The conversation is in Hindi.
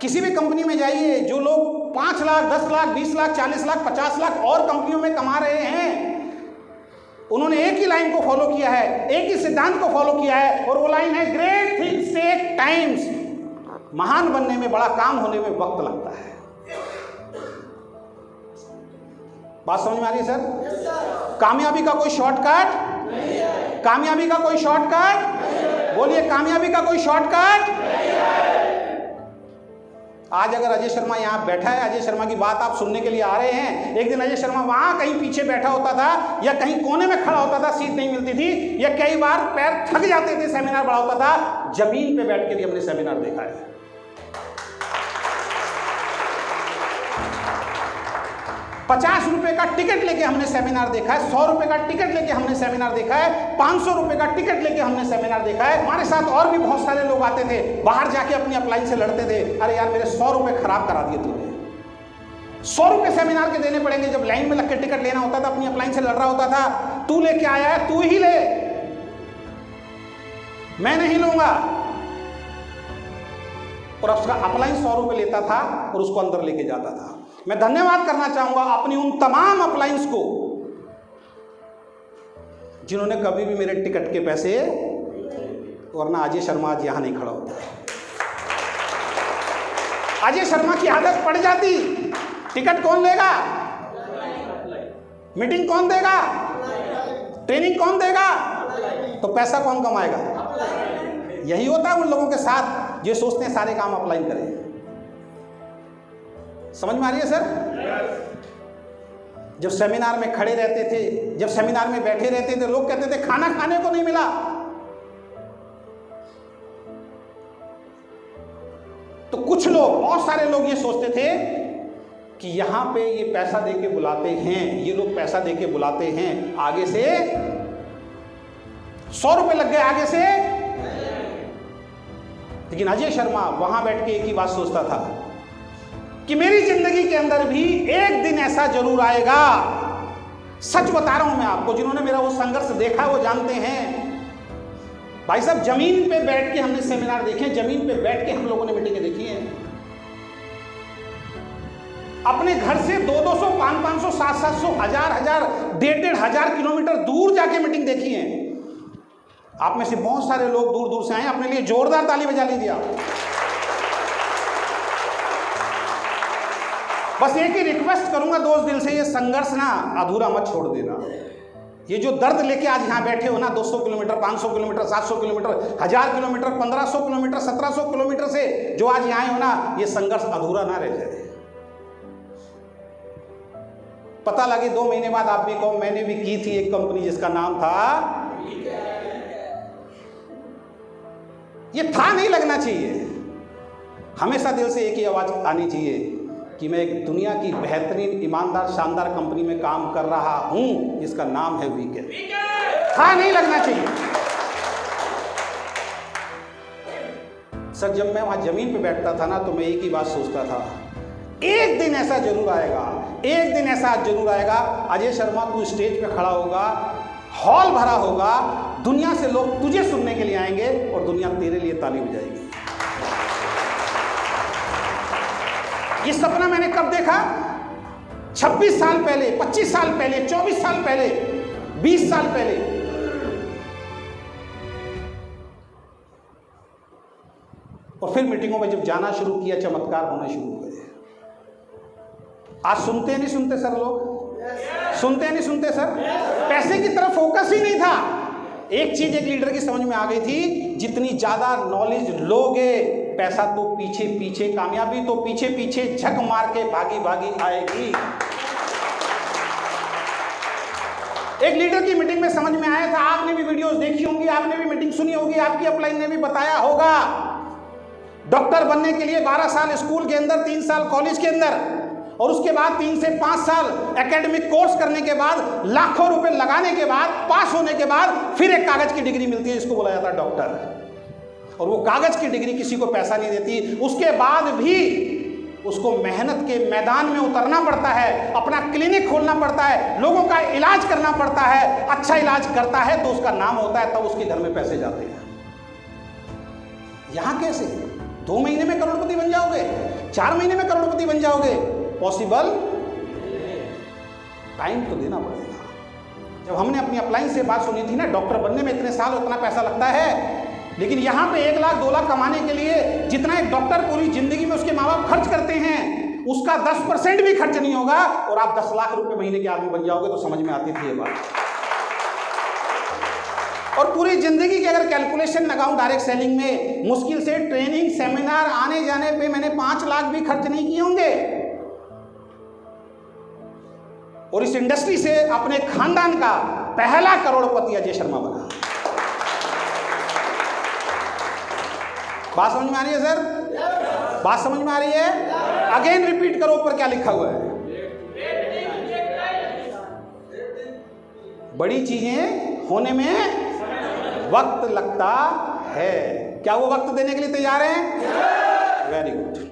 किसी भी कंपनी में जाइए, जो लोग 5 लाख, 10 लाख, 20 लाख, 40 लाख, 50 लाख और कंपनियों में कमा रहे हैं, उन्होंने एक ही लाइन को फॉलो किया है, एक ही सिद्धांत को फॉलो किया है, और वो लाइन है ग्रेट थिंग्स टेक टाइम्स। महान बनने में, बड़ा काम होने में वक्त लगता है। बात समझ में आ रही है सर? कामयाबी का कोई शॉर्टकट नहीं है। कामयाबी का कोई शॉर्टकट, बोलिए कामयाबी का कोई शॉर्टकट नहीं है। आज अगर अजय शर्मा यहाँ बैठा है, अजय शर्मा की बात आप सुनने के लिए आ रहे हैं, एक दिन अजय शर्मा वहां कहीं पीछे बैठा होता था या कहीं कोने में खड़ा होता था, सीट नहीं मिलती थी, या कई बार पैर थक जाते थे, सेमिनार बड़ा होता था, जमीन पे बैठ के भी हमने सेमिनार देखा है। 50 रुपए का टिकट लेके हमने सेमिनार देखा है, 100 रुपए का टिकट लेके हमने सेमिनार देखा है, 500 रुपए का टिकट लेके हमने सेमिनार देखा है। हमारे साथ और भी बहुत सारे लोग आते थे, बाहर जाके अपनी अपलाइन से लड़ते थे, अरे यार मेरे 100 रुपए खराब करा दिए तूने, 100 रुपए सेमिनार के देने पड़ेंगे। जब लाइन में लग के टिकट लेना होता था, अपनी अपलाइन से लड़ रहा होता था, तू लेके आया है, तू ही ले, मैं नहीं लूंगा। और उसका अपलाइन 100 रुपए लेता था और उसको अंदर लेके जाता था। मैं धन्यवाद करना चाहूंगा अपनी उन तमाम अपलाइंस को जिन्होंने कभी भी मेरे टिकट के पैसे, वरना अजय शर्मा आज यहां नहीं खड़ा होता। अजय शर्मा की आदत पड़ जाती, टिकट कौन लेगा, मीटिंग कौन देगा, ट्रेनिंग कौन देगा, तो पैसा कौन कमाएगा। यही होता है उन लोगों के साथ जो सोचते हैं सारे काम अपलाइन करें। समझ में आ रही है सर? जब सेमिनार में खड़े रहते थे, जब सेमिनार में बैठे रहते थे, लोग कहते थे खाना खाने को नहीं मिला, तो कुछ लोग, बहुत सारे लोग ये सोचते थे कि यहां पे ये पैसा देके बुलाते हैं, ये लोग पैसा देके बुलाते हैं, आगे से 100 रुपए लग गए आगे से। लेकिन अजय शर्मा वहां बैठ के एक ही बात सोचता था कि मेरी जिंदगी के अंदर भी एक दिन ऐसा जरूर आएगा। सच बता रहा हूं मैं आपको, जिन्होंने मेरा वो संघर्ष देखा वो जानते हैं। भाई साहब, जमीन पे बैठ के हमने सेमिनार देखे, जमीन पे बैठ के हम लोगों ने मीटिंगें देखी हैं। अपने घर से 200-200, 500-500, 700-700, 1000-1000, 1,500 किलोमीटर दूर जाके मीटिंग देखी है। आप में से बहुत सारे लोग दूर दूर से आए, अपने लिए जोरदार ताली बजा लीजिए आप। बस एक ही रिक्वेस्ट करूंगा दोस्त दिल से, ये संघर्ष ना अधूरा मत छोड़ देना। ये जो दर्द लेके आज यहाँ बैठे हो ना, 200 kilometre, 500 kilometre, 700 kilometre, 1000 kilometre, 1500 kilometre, 1700 kilometre से जो आज यहाँ आए हो ना, ये संघर्ष अधूरा ना रह जाए। पता लगे 2 महीने बाद आप भी कहो मैंने भी की थी एक कंपनी जिसका नाम था, ये था नहीं लगना चाहिए। हमेशा दिल से एक ही आवाज आनी चाहिए कि मैं एक दुनिया की बेहतरीन, ईमानदार, शानदार कंपनी में काम कर रहा हूं जिसका नाम है वीकेंड। था नहीं लगना चाहिए। सर, जब मैं वहां जमीन पे बैठता था ना, तो मैं एक ही बात सोचता था, एक दिन ऐसा जरूर आएगा, एक दिन ऐसा जरूर आएगा, अजय शर्मा तू स्टेज पे खड़ा होगा, हॉल भरा होगा, दुनिया से लोग तुझे सुनने के लिए आएंगे और दुनिया तेरे लिए ताली बजाएगी। ये सपना मैंने कब देखा? 26 साल पहले, 25 साल पहले, 24 साल पहले, 20 साल पहले। और फिर मीटिंगों में जब जाना शुरू किया, चमत्कार होने शुरू हुए। आज सुनते नहीं सुनते सर लोग? सुनते नहीं सुनते सर? पैसे की तरफ फोकस ही नहीं था। एक चीज एक लीडर की समझ में आ गई थी, जितनी ज्यादा नॉलेज लोगे, पैसा तो पीछे पीछे, कामयाबी तो पीछे पीछे झक मार के भागी भागी आएगी। एक लीडर की मीटिंग में समझ में आया था, आपने भी वीडियोस देखी होंगी, आपने भी मीटिंग सुनी होगी, आपकी अपलाइन ने भी बताया होगा, डॉक्टर बनने के लिए 12 साल स्कूल के अंदर, 3 साल कॉलेज के अंदर, और उसके बाद 3 से 5 साल एकेडमिक कोर्स करने के बाद, लाखों रुपए लगाने के बाद, पास होने के बाद फिर एक कागज की डिग्री मिलती है, इसको बोला जाता है डॉक्टर। और वो कागज की डिग्री किसी को पैसा नहीं देती। उसके बाद भी उसको मेहनत के मैदान में उतरना पड़ता है, अपना क्लिनिक खोलना पड़ता है, लोगों का इलाज करना पड़ता है। अच्छा इलाज करता है तो उसका नाम होता है, तब उसके घर में पैसे जाते हैं। यहां कैसे? 2 महीने में करोड़पति बन जाओगे, 4 महीने में करोड़पति बन जाओगे? पॉसिबल? टाइम तो देना पड़ेगा। जब हमने अपनी अपलाइन से बात सुनी थी ना, डॉक्टर बनने में इतने साल उतना पैसा लगता है, लेकिन यहाँ पे 1 लाख 2 लाख कमाने के लिए जितना एक डॉक्टर पूरी जिंदगी में उसके माँ बाप खर्च करते हैं, उसका 10% भी खर्च नहीं होगा और आप 10 लाख रुपए महीने के आदमी बन जाओगे। तो समझ में आती थी ये बात। और पूरी जिंदगी की अगर कैलकुलेशन लगाऊं डायरेक्ट सेलिंग में, मुश्किल से ट्रेनिंग सेमिनार आने जाने पे मैंने 5 लाख भी खर्च नहीं किए होंगे। और इस इंडस्ट्री से अपने खानदान का पहला करोड़पति अजय शर्मा बना। बात समझ में आ रही है सर? बात समझ में आ रही है? अगेन रिपीट करो ऊपर क्या लिखा हुआ है। बड़ी चीजें होने में वक्त लगता है। क्या वो वक्त देने के लिए तैयार हैं? Very good.